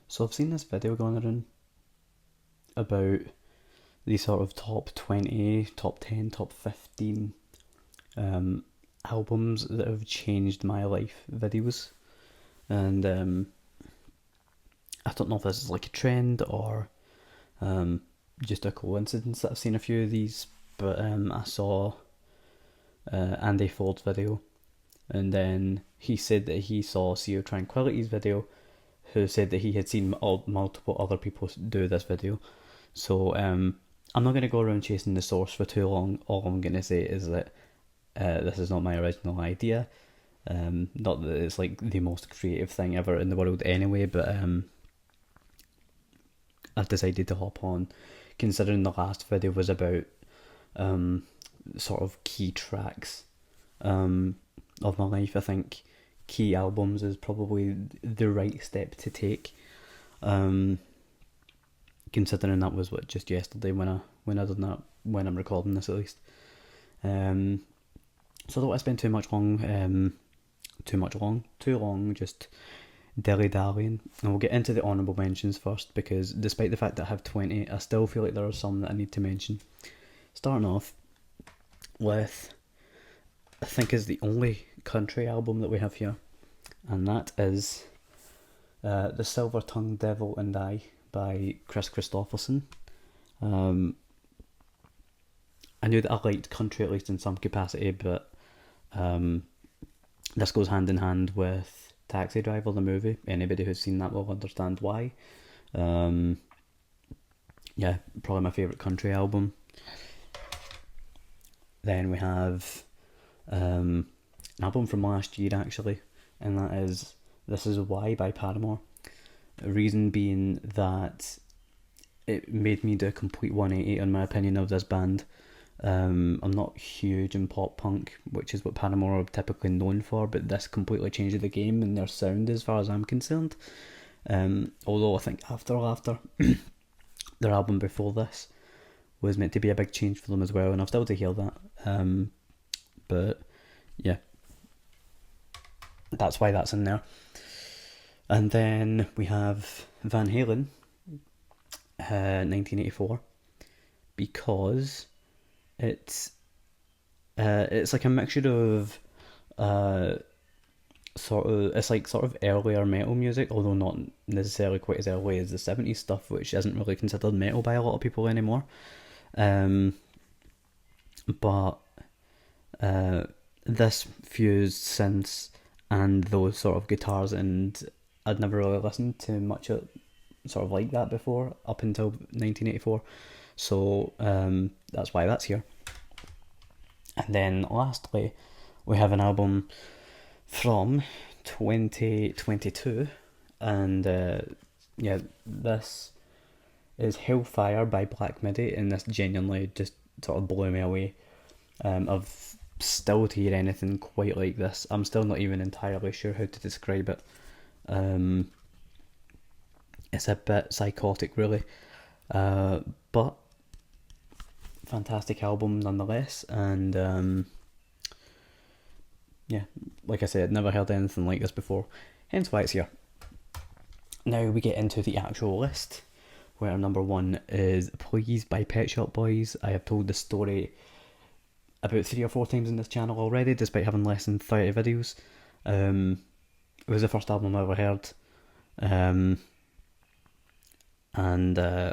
So I've seen this video going around about these sort of top 20, top 10, top 15 albums that have changed my life videos. And I don't know if this is like a trend or just a coincidence that I've seen a few of these, but I saw Andy Ford's video, and then he said that he saw Sea of Tranquility's video, who said that he had seen multiple other people do this video. So I'm not going to go around chasing the source for too long. All I'm going to say is that this is not my original idea. Not that it's like the most creative thing ever in the world anyway, but I've decided to hop on, considering the last video was about sort of key tracks of my life. I think key albums is probably the right step to take, considering that was just yesterday when I done that, when I'm recording this at least. So I don't want to spend too long just dilly-dallying, and we'll get into the honourable mentions first, because despite the fact that I have 20, I still feel like there are some that I need to mention. Starting off with, I think is the only country album that we have here, and that is The Silver-Tongued Devil and I by Chris Christopherson. I knew that I liked country at least in some capacity, but this goes hand in hand with Taxi Driver, the movie. Anybody who's seen that will understand why. Yeah, probably my favourite country album. Then we have an album from last year actually, and that is This Is Why by Paramore. The reason being that it made me do a complete 180 on my opinion of this band. I'm not huge in pop punk, which is what Paramore are typically known for, but this completely changed the game and their sound as far as I'm concerned. Although I think After their album before this was meant to be a big change for them as well, and I've still to hear that. But yeah, that's why that's in there. And then we have Van Halen, 1984, because it's like a mixture of sort of earlier metal music, although not necessarily quite as early as the 70s stuff, which isn't really considered metal by a lot of people anymore. But this fused synths and those sort of guitars, and I'd never really listened to much of sort of like that before up until 1984, so that's why that's here. And then lastly we have an album from 2022, and yeah, this is Hellfire by Black Midi, and this genuinely just sort of blew me away. I've still to hear anything quite like this. I'm still not even entirely sure how to describe it. It's a bit psychotic really, but fantastic album nonetheless. And yeah, like I said, never heard anything like this before, hence why it's here. Now we get into the actual list, where number one is Please by Pet Shop Boys. I have told the story about 3 or 4 times in this channel already, despite having less than 30 videos. It was the first album I ever heard, and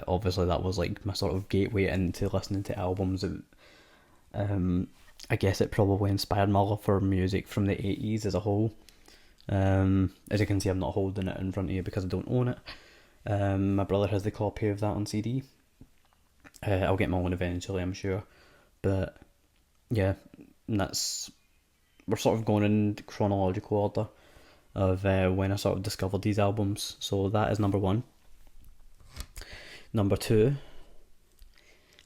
obviously that was like my sort of gateway into listening to albums. I guess it probably inspired my love for music from the 80s as a whole. As you can see, I'm not holding it in front of you because I don't own it. My brother has the copy of that on CD. I'll get my own eventually, I'm sure. But yeah, we're sort of going in chronological order of when I sort of discovered these albums. So that is number one. Number two,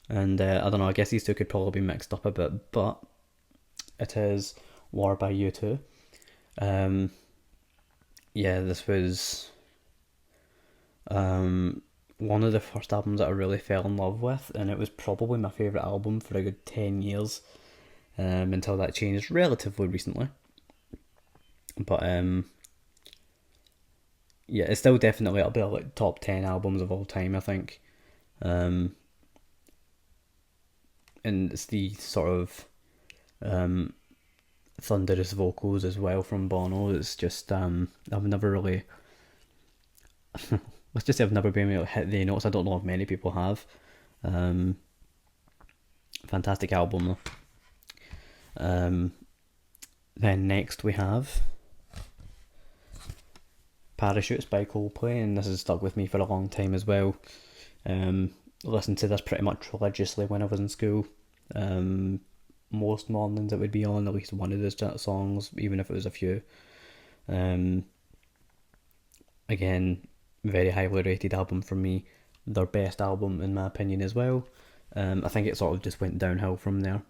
and I don't know, I guess these two could probably be mixed up a bit, but it is War by U2. Yeah, this was one of the first albums that I really fell in love with, and it was probably my favourite album for a good 10 years, until that changed relatively recently. But yeah, it's still definitely up there, like top 10 albums of all time, I think. Um, and it's the sort of thunderous vocals as well from Bono. It's just I've never really let's just say I've never been able to hit the notes. I don't know if many people have. Um, Fantastic album though. Then next we have Parachutes by Coldplay, and this has stuck with me for a long time as well. Listened to this pretty much religiously when I was in school. Most mornings it would be on at least one of the songs, even if it was a few. Again, very highly rated album for me. Their best album in my opinion as well. I think it sort of just went downhill from there.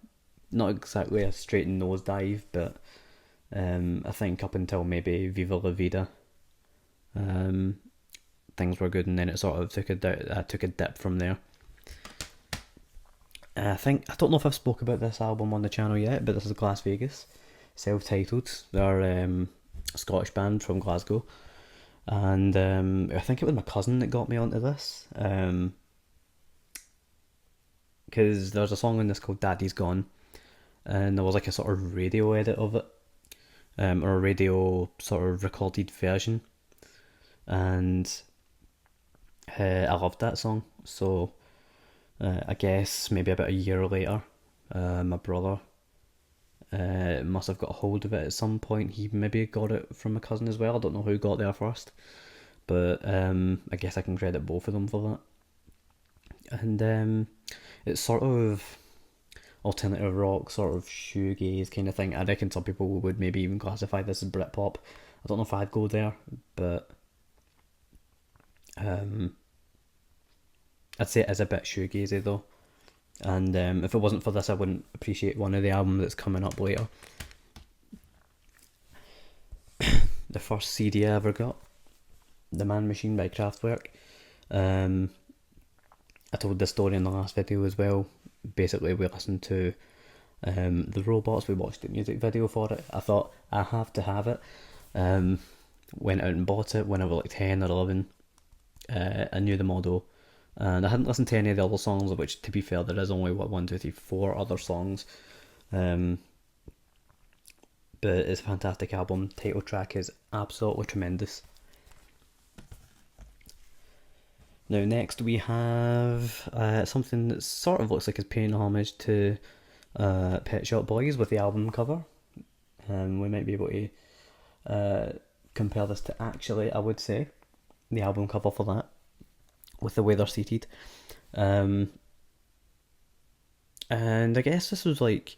Not exactly a straight nosedive, but I think up until maybe Viva La Vida, things were good, and then it sort of took a dip from there. I don't know if I've spoke about this album on the channel yet, but this is Las Vegas, self-titled. They're a Scottish band from Glasgow, and I think it was my cousin that got me onto this, because there's a song in this called Daddy's Gone, and there was like a sort of radio edit of it, or a radio sort of recorded version, and I loved that song. So I guess maybe about a year later, my brother must have got a hold of it at some point. He maybe got it from my cousin as well. I don't know who got there first, but I guess I can credit both of them for that. And it's sort of alternative rock, sort of shoegaze kind of thing. I reckon some people would maybe even classify this as Britpop. I don't know if I'd go there, but I'd say it is a bit shoegazy though. And if it wasn't for this, I wouldn't appreciate one of the albums that's coming up later. The first CD I ever got, The Man Machine by Craftwork. I told this story in the last video as well. Basically, we listened to The Robots. We watched the music video for it. I thought, I have to have it. Went out and bought it when I was like 10 or 11. I knew the model, and I hadn't listened to any of the other songs, which, to be fair, there is only 4 other songs. But it's a fantastic album. Title track is absolutely tremendous. Now next we have something that sort of looks like it's paying homage to Pet Shop Boys with the album cover. We might be able to compare this to Actually, I would say, the album cover for that, with the way they're seated. And I guess this was like,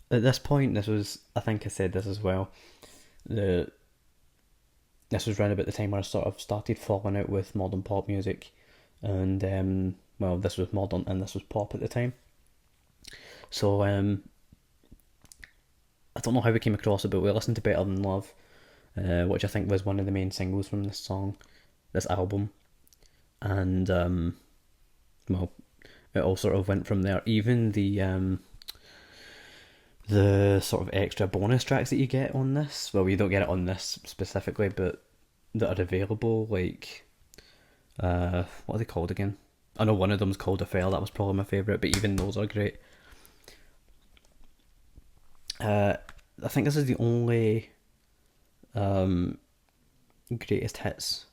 at this point, this was, I think I said this as well, this was around about the time where I sort of started falling out with modern pop music, and well, this was modern and this was pop at the time. So I don't know how we came across it, but we listened to Better Than Love, which I think was one of the main singles from this album, and well, it all sort of went from there. Even the sort of extra bonus tracks that you get on this, well, you don't get it on this specifically, but that are available, like what are they called again? I know one of them's called Affair. That was probably my favourite, but even those are great. I think this is the only greatest hits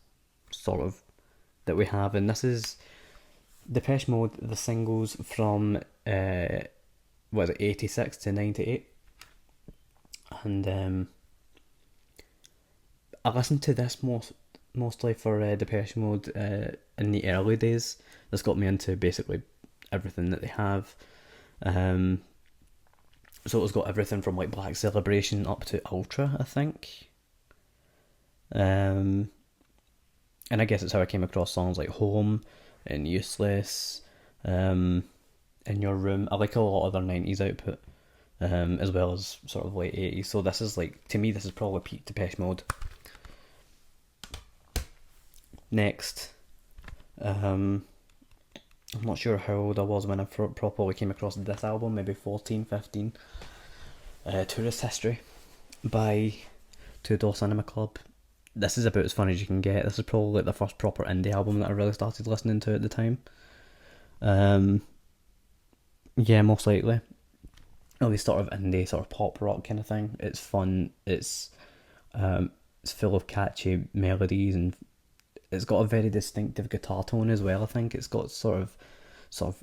sort of that we have, and this is Depeche Mode, the singles from 86 to 98, and I listened to this mostly for Depeche Mode in the early days. This got me into basically everything that they have. So it's got everything from like Black Celebration up to Ultra, I think. And I guess it's how I came across songs like Home and Useless, In Your Room. I like a lot of their 90s output, as well as sort of late 80s. So this is like, to me, this is probably peak Depeche Mode. Next, I'm not sure how old I was when I properly came across this album, maybe 14, 15. Tourist History by Two Door Cinema Club. this is about as fun as you can get. This is probably like the first proper indie album that I really started listening to at the time. Yeah, most likely. At least sort of indie, sort of pop rock kind of thing. It's fun. It's full of catchy melodies, and it's got a very distinctive guitar tone as well. I think it's got sort of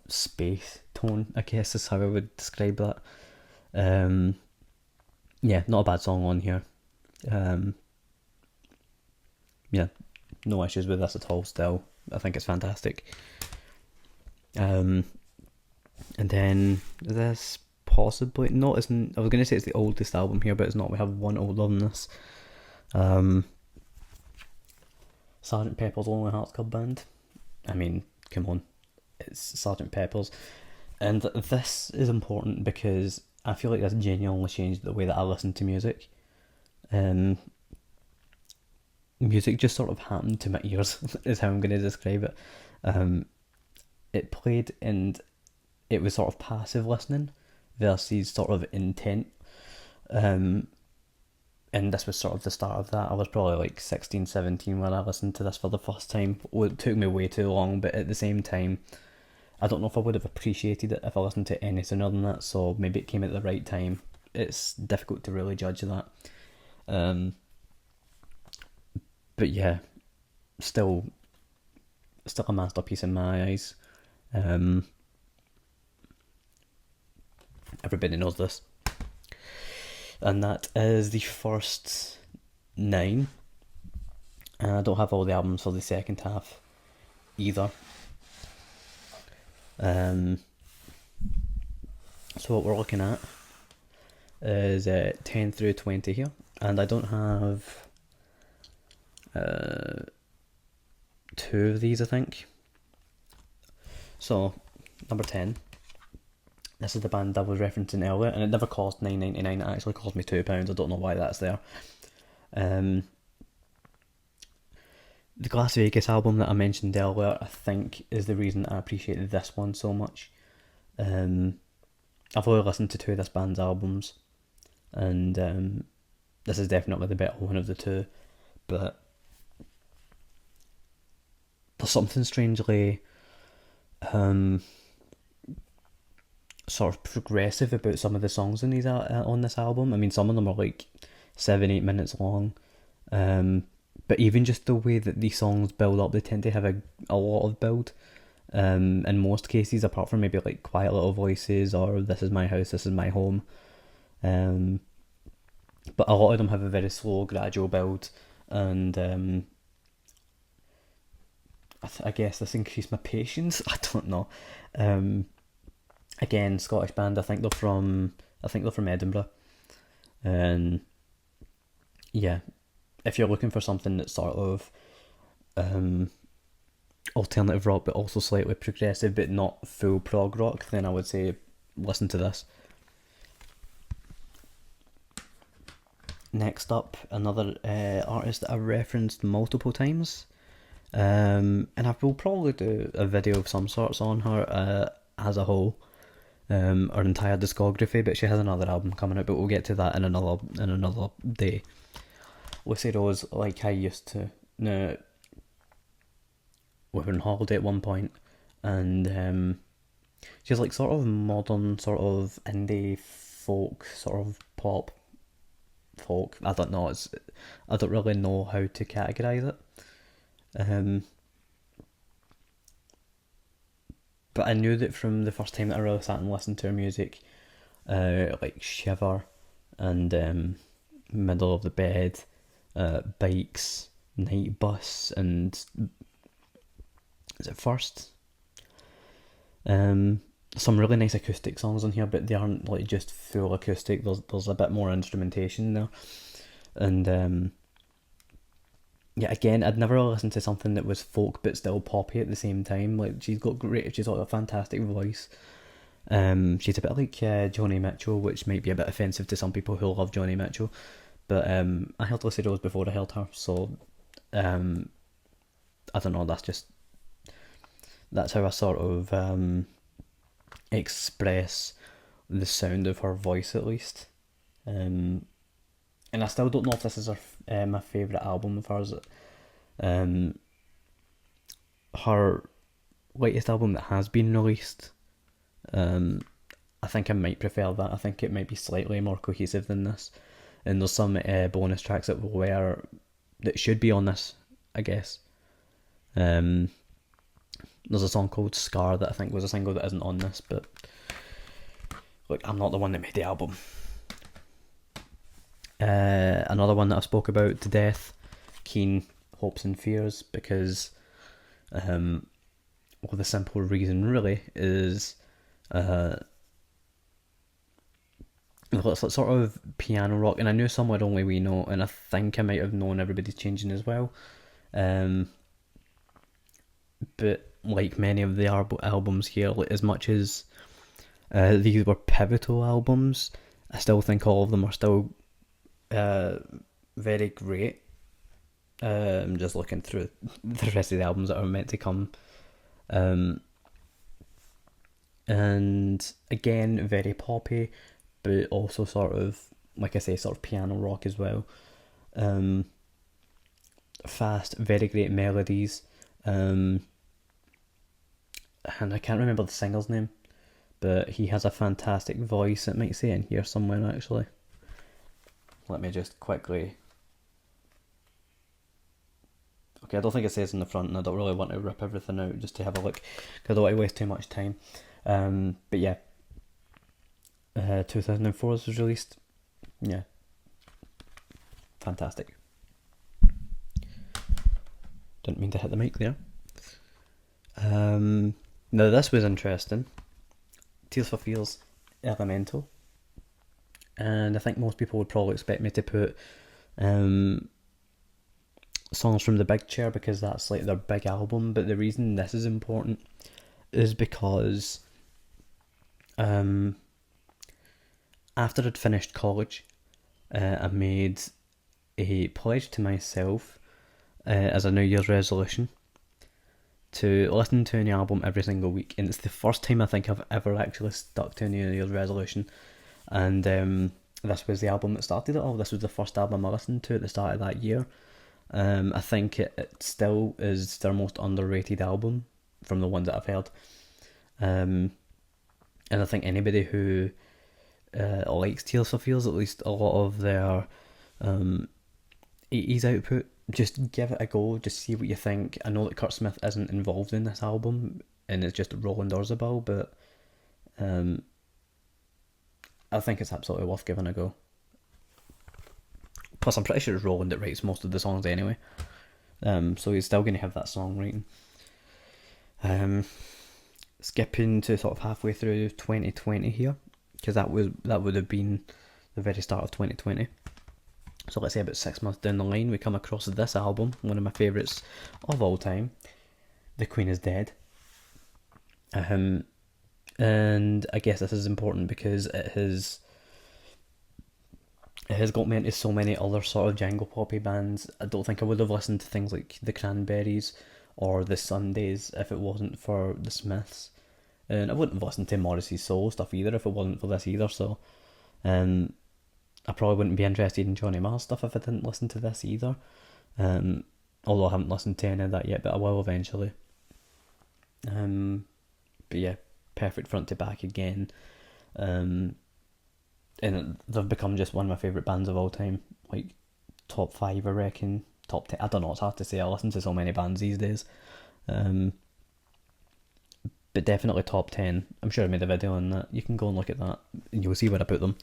space tone, I guess is how I would describe that. Yeah, not a bad song on here. Yeah, no issues with this at all still. I think it's fantastic. And then this possibly not isn't. I was going to say it's the oldest album here, but it's not. We have one older than this. Sergeant Pepper's Lonely Hearts Club Band. I mean, come on, it's Sergeant Pepper's, and this is important because I feel like this genuinely changed the way that I listen to music. Music just sort of happened to my ears, is how I'm going to describe it. It played and it was sort of passive listening versus sort of intent. And this was sort of the start of that. I was probably like 16, 17 when I listened to this for the first time. It took me way too long, but at the same time, I don't know if I would have appreciated it if I listened to any sooner than that, so maybe it came at the right time. It's difficult to really judge that. But yeah, still a masterpiece in my eyes. Everybody knows this. And that is the first 9. And I don't have all the albums for the second half either. So what we're looking at is 10 through 20 here. And I don't have 2 of these, I think. So, number 10. This is the band I was referencing earlier, and it never cost $9.99. It actually cost me £2. I don't know why that's there. The Las Vegas album that I mentioned earlier, I think, is the reason I appreciated this one so much. I've only listened to 2 of this band's albums, and this is definitely the better one of the 2. But there's something strangely sort of progressive about some of the songs in these on this album. I mean, some of them are like 7-8 minutes long, but even just the way that these songs build up, they tend to have a lot of build. In most cases, apart from maybe like Quiet Little Voices or This Is My House, This Is My Home. But a lot of them have a very slow, gradual build, and I guess this increased my patience. I don't know. Again, Scottish band. I think they're from Edinburgh, and yeah, if you're looking for something that's sort of alternative rock but also slightly progressive but not full prog rock, then I would say listen to this. Next up, another artist that I've referenced multiple times, and I will probably do a video of some sorts on her as a whole, her entire discography, but she has another album coming out, but we'll get to that in another day. Lyr Rose, like I used to. Now, we were on holiday at one point, and she's like sort of modern, sort of indie folk, sort of pop folk. I don't know. I don't really know how to categorise it. But I knew that from the first time that I really sat and listened to her music, like Shiver and Middle of the Bed, Bikes, Night Bus, and is it First? Some really nice acoustic songs on here, but they aren't like just full acoustic. There's a bit more instrumentation there, and yeah, again, I'd never listened to something that was folk but still poppy at the same time. Like she's got a fantastic voice. She's a bit like Joni Mitchell, which might be a bit offensive to some people who love Joni Mitchell, but I heard Lyr Rose before I heard her, so I don't know. That's how I sort of express the sound of her voice, at least. And I still don't know if this is my favourite album of hers. Her latest album that has been released, I think I might prefer that. I think it might be slightly more cohesive than this, and there's some bonus tracks that should be on this, I guess. There's a song called Scar that I think was a single that isn't on this, but look, I'm not the one that made the album. Another one that I spoke about to death, Keen, Hopes and Fears, because the simple reason really is it's sort of piano rock, and I knew Somewhere Only We Know, and I think I might have known Everybody's Changing as well. But like many of the albums here, like, as much as these were pivotal albums, I still think all of them are still very great. I'm just looking through the rest of the albums that are meant to come. And again, very poppy, but also sort of, like I say, sort of piano rock as well. Fast, very great melodies. And I can't remember the singer's name, but he has a fantastic voice. It might say in here somewhere, actually. Let me just quickly... Okay, I don't think it says in the front, and I don't really want to rip everything out just to have a look, because I don't want to waste too much time. But yeah, 2004 was released. Yeah, fantastic. Didn't mean to hit the mic there. Now this was interesting. Tears for Fears, Elemental. And I think most people would probably expect me to put Songs from the Big Chair, because that's like their big album, but the reason this is important is because after I'd finished college, I made a pledge to myself as a New Year's resolution to listen to an album every single week, and it's the first time I think I've ever actually stuck to a New Year's resolution. And this was the album that started it all. This was the first album I listened to at the start of that year. I think it still is their most underrated album from the ones that I've heard. And I think anybody who likes Tears for Fears, at least a lot of their 80s output, just give it a go, just see what you think. I know that Kurt Smith isn't involved in this album, and it's just Roland Orzabal, but I think it's absolutely worth giving a go. Plus, I'm pretty sure it's Roland that writes most of the songs anyway, so he's still going to have that song writing. Skipping to sort of halfway through 2020 here, because that would have been the very start of 2020. So let's say about 6 months down the line, we come across this album, one of my favourites of all time, The Queen is Dead. And I guess this is important because it has got me into so many other sort of jangle poppy bands. I don't think I would have listened to things like the Cranberries or the Sundays if it wasn't for the Smiths. And I wouldn't have listened to Morrissey's solo stuff either if it wasn't for this either, so I probably wouldn't be interested in Johnny Marr's stuff if I didn't listen to this either. Although I haven't listened to any of that yet, but I will eventually. But yeah, perfect front to back again. And they've become just one of my favourite bands of all time. Like, top 5 I reckon, top 10, I don't know, it's hard to say, I listen to so many bands these days. But definitely top 10. I'm sure I made a video on that. You can go and look at that and you'll see where I put them.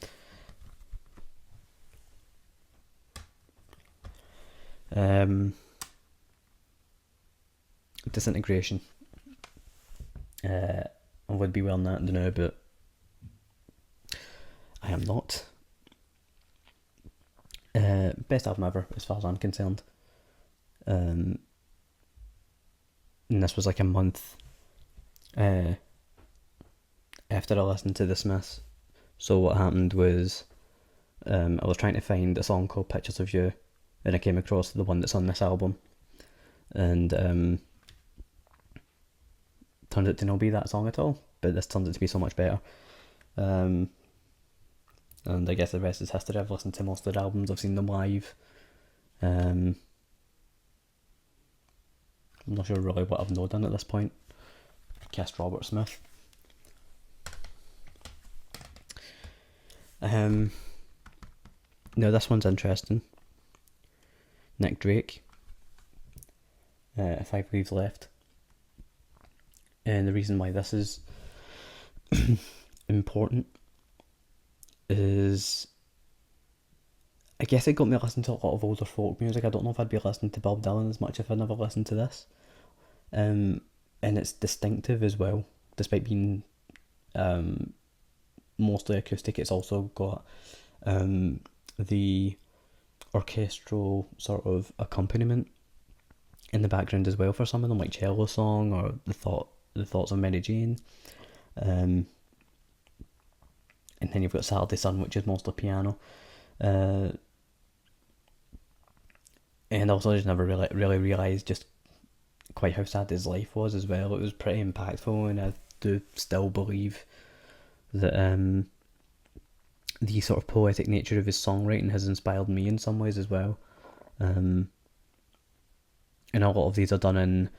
Disintegration. I would be wearing that now, but I am not. Best album ever, as far as I'm concerned. And this was like a month after I listened to the Smiths. So what happened was, I was trying to find a song called Pictures of You, and I came across the one that's on this album, and turned out to not be that song at all, but this turns out to be so much better. And I guess the rest is history. I've listened to most of their albums, I've seen them live, I'm not sure really what I've not done at this point. Kissed Robert Smith. Now this one's interesting. Nick Drake. 5 Leaves Left. And the reason why this is important is, I guess it got me listening to a lot of older folk music. I don't know if I'd be listening to Bob Dylan as much if I'd never listened to this. And it's distinctive as well, despite being mostly acoustic. It's also got the orchestral sort of accompaniment in the background as well for some of them, like Cello Song or the Thoughts of Mary Jane. And then you've got Saturday Sun, which is mostly piano. And also I just never really realised just quite how sad his life was as well. It was pretty impactful, and I do still believe that the sort of poetic nature of his songwriting has inspired me in some ways as well. And a lot of these are done in,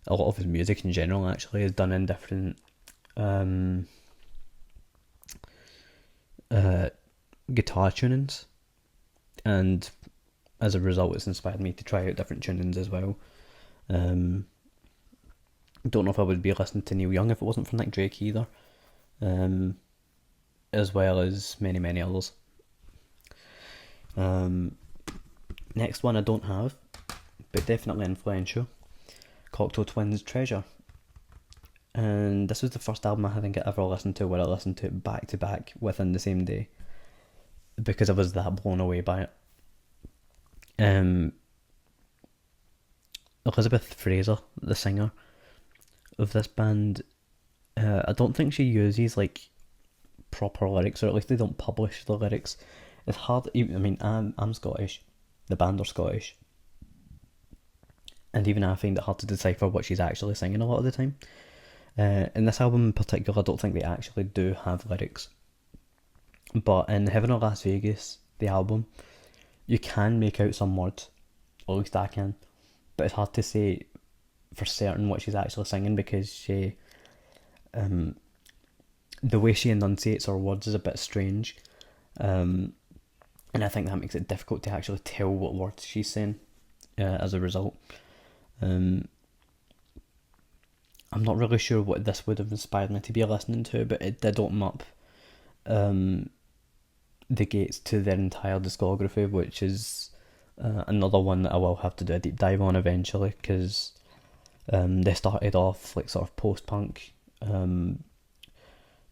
a lot of his music in general actually is done in different guitar tunings, and as a result it's inspired me to try out different tunings as well. Don't know if I would be listening to Neil Young if it wasn't for Nick Drake either, as well as many others. Next one I don't have, but definitely influential. Cocteau Twins, Treasure. And this was the first album I think I ever listened to where I listened to it back to back within the same day, because I was that blown away by it. Elizabeth Fraser, the singer of this band, I don't think she uses like proper lyrics, or at least they don't publish the lyrics. It's hard. I mean, I'm Scottish, the band are Scottish, and even I find it hard to decipher what she's actually singing a lot of the time. In this album in particular, I don't think they actually do have lyrics. But in Heaven or Las Vegas, the album, you can make out some words, or at least I can, but it's hard to say for certain what she's actually singing, because she, the way she enunciates her words is a bit strange, and I think that makes it difficult to actually tell what words she's saying as a result. I'm not really sure what this would have inspired me to be listening to, but it did open up the gates to their entire discography, which is another one that I will have to do a deep dive on eventually, because they started off like sort of post-punk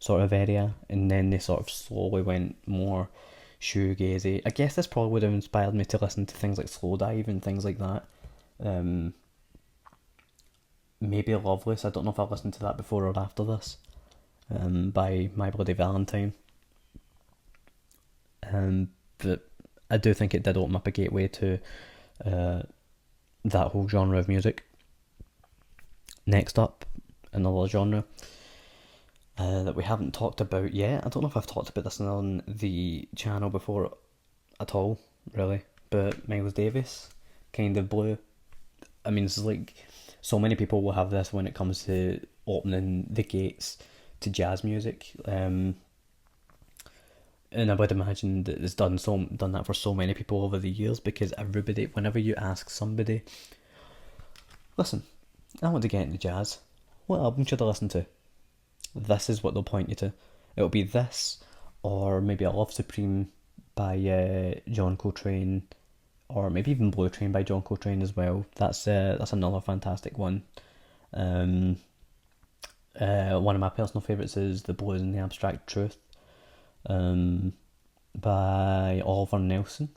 sort of area, and then they sort of slowly went more shoegazy. I guess this probably would have inspired me to listen to things like Slowdive and things like that. Maybe Loveless, I don't know if I listened to that before or after this, by My Bloody Valentine. But I do think it did open up a gateway to that whole genre of music. Next up, another genre that we haven't talked about yet. I don't know if I've talked about this on the channel before at all, really, but Miles Davis, Kind of Blue. I mean, it's like, so many people will have this when it comes to opening the gates to jazz music. And I would imagine that it's done that for so many people over the years, because everybody, whenever you ask somebody, listen, I want to get into jazz, what album should I listen to? This is what they'll point you to. It'll be this, or maybe a Love Supreme by John Coltrane, or maybe even Blue Train by John Coltrane as well. That's another fantastic one. One of my personal favourites is The Blues and the Abstract Truth, by Oliver Nelson.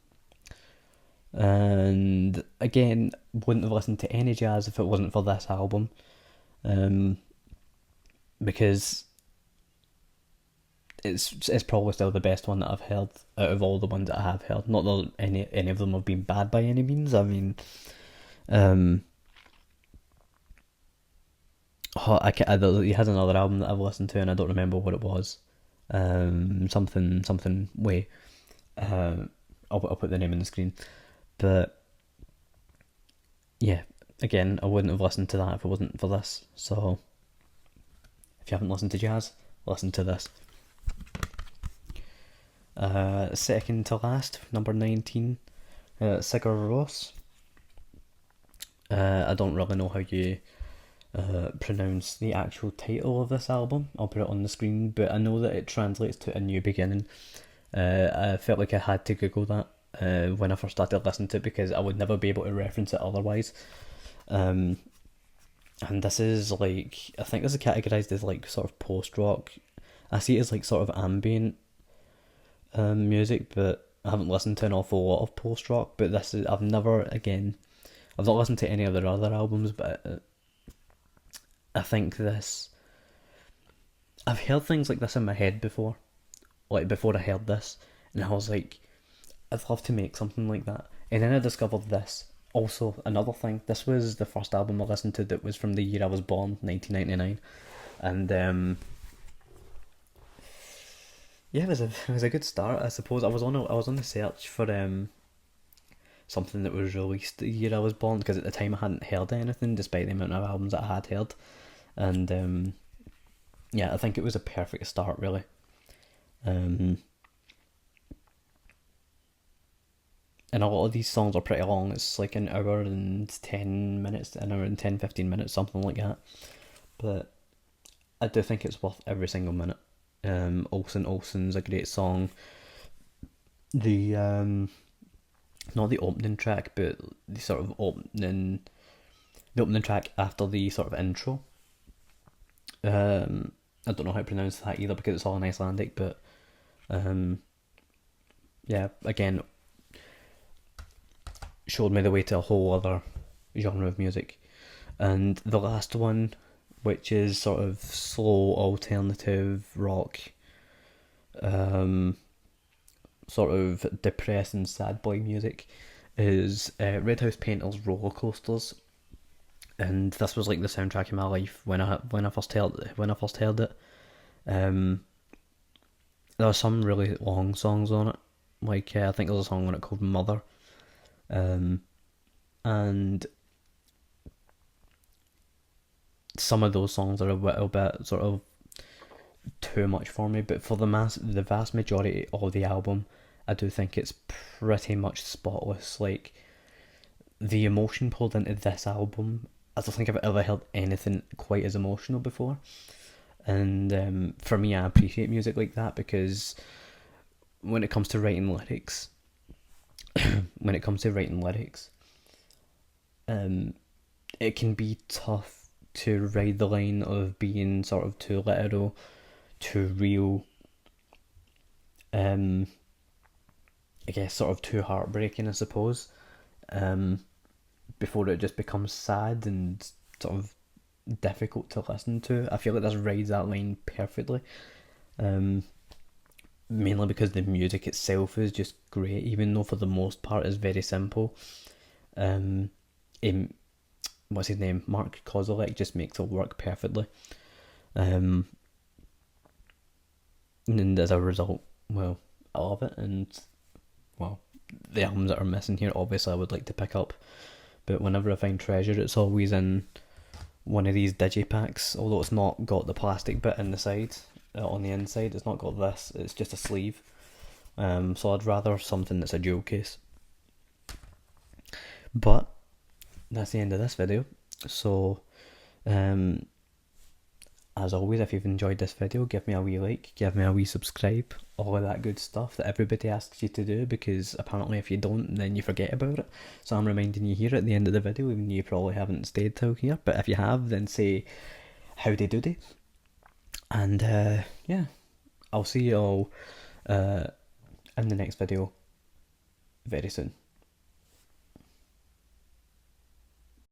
And again, wouldn't have listened to any jazz if it wasn't for this album, because it's probably still the best one that I've heard out of all the ones that I have heard. Not that any of them have been bad by any means. I mean, he has another album that I've listened to and I don't remember what it was. Something way. I'll put the name on the screen. But yeah, again, I wouldn't have listened to that if it wasn't for this. So if you haven't listened to jazz, listen to this. Second to last, number 19, Lyr Rose. I don't really know how you pronounce the actual title of this album. I'll put it on the screen, but I know that it translates to A New Beginning. I felt like I had to Google that when I first started listening to it because I would never be able to reference it otherwise. And this is like, I think this is categorised as like sort of post-rock. I see it as like sort of ambient music, but I haven't listened to an awful lot of post-rock, but this is, I've not listened to any of their other albums, but I think this, I've heard things like this in my head before, like before I heard this, and I was like, I'd love to make something like that. And then I discovered this. Also, another thing, this was the first album I listened to that was from the year I was born, 1999, and yeah, it was a good start, I suppose. I was on the search for something that was released the year I was born, because at the time I hadn't heard anything, despite the amount of albums that I had heard, and yeah, I think it was a perfect start, really. Um, and a lot of these songs are pretty long. It's like an hour and 10 minutes, an hour and 10, 15 minutes, something like that. But I do think it's worth every single minute. Olsen's a great song. The not the opening track, but the sort of the opening track after the sort of intro. I don't know how to pronounce that either because it's all in Icelandic, but yeah, again, showed me the way to a whole other genre of music. And the last one, which is sort of slow alternative rock, sort of depressing sad boy music, is Red House Painters' Roller Coasters. And this was like the soundtrack of my life when I first heard it. There are some really long songs on it. Like I think there's a song on it called Mother, and some of those songs are a little bit sort of too much for me. But for the vast majority of the album, I do think it's pretty much spotless. Like the emotion pulled into this album, I don't think I've ever heard anything quite as emotional before. And for me, I appreciate music like that because when it comes to writing lyrics, when it comes to writing lyrics, it can be tough to ride the line of being sort of too literal, too real, I guess sort of too heartbreaking, I suppose, before it just becomes sad and sort of difficult to listen to. I feel like this rides that line perfectly. Mainly because the music itself is just great, even though for the most part it's very simple. What's his name? Mark Kozelek just makes it work perfectly. And as a result, well, I love it. And well, the albums that are missing here, obviously, I would like to pick up. But whenever I find treasure, it's always in one of these digipacks. Although it's not got the plastic bit in the side, on the inside, it's not got this. It's just a sleeve. So I'd rather something that's a jewel case. But that's the end of this video. So, as always, if you've enjoyed this video, give me a wee like, give me a wee subscribe, all of that good stuff that everybody asks you to do, because apparently if you don't, then you forget about it. So I'm reminding you here at the end of the video, even though you probably haven't stayed till here, but if you have, then say howdy doody. And yeah, I'll see you all in the next video very soon.